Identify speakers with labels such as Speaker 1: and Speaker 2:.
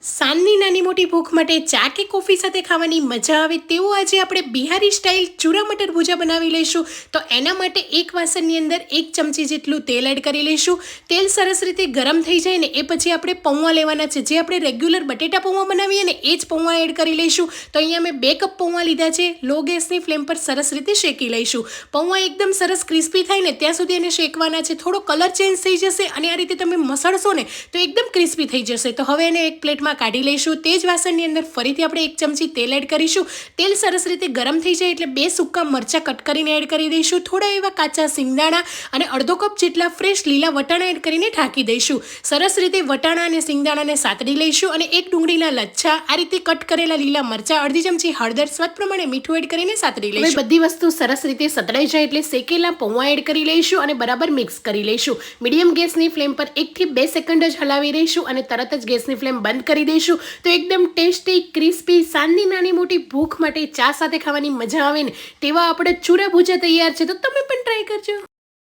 Speaker 1: સાંજની નાની મોટી ભૂખ માટે ચા કે કોફી સાથે ખાવાની મજા આવે તેવું આજે આપણે બિહારી સ્ટાઇલ ચૂરા મટર ભૂજા બનાવી લઈશું. તો એના માટે એક વાસણની અંદર 1 ચમચી જેટલું તેલ એડ કરી લઈશું. તેલ સરસ રીતે ગરમ થઈ જાય ને એ પછી આપણે પૌવા લેવાના છે. જે આપણે રેગ્યુલર બટેટા પૌવા બનાવીએ ને એ જ પૌવા એડ કરી લઈશું. તો અહીંયા મેં 2 કપ પૌવા લીધા છે. લો ગેસની ફ્લેમ પર સરસ રીતે શેકી લઈશું. પૌવા એકદમ સરસ ક્રિસ્પી થાય ને ત્યાં સુધી એને શેકવાના છે. થોડો કલર ચેન્જ થઈ જશે અને આ રીતે તમે મસળશો ને તો એકદમ ક્રિસ્પી થઈ જશે. તો હવે એને એક પ્લેટમાં કાઢી લઈશું. તે જ વાસણની અંદર ફરીથી આપણે 1 ચમચી તેલ એડ કરીશું. તેલ સરસ રીતે ગરમ થઈ જાય એટલે 2 સૂકા મરચાં કટ કરીને એડ કરી દઈશું. થોડા એવા કાચા સિંગદાણા અને અડધો કપ જેટલા ફ્રેશ લીલા વટાણા એડ કરીને ઢાંકી દઈશું. સરસ રીતે વટાણા અને સિંગદાણાને સાતડી લઈશું અને 1 ડુંગળીના લચ્છા, આ રીતે કટ કરેલા લીલા મરચાં, અડધી ચમચી હળદર, સ્વાદ પ્રમાણે મીઠું એડ કરીને સાતડી લઈશું. બધી વસ્તુ સરસ રીતે સતળાઈ જાય એટલે શેકેલા પૌવા એડ કરી લઈશું અને બરાબર મિક્સ કરી લઈશું. મીડિયમ ગેસની ફ્લેમ પર 1 થી 2 સેકન્ડ જ હલાવી રહીશું અને તરત જ ગેસની ફ્લેમ બંધ કરી દઈશું. તો એકદમ ટેસ્ટી, ક્રિસ્પી, સાંજની નાની મોટી ભૂખ માટે ચા સાથે ખાવાની મજા આવે ને તેવા આપણે ચૂરા ભૂજા તૈયાર છે. તો તમે પણ ટ્રાય કરજો.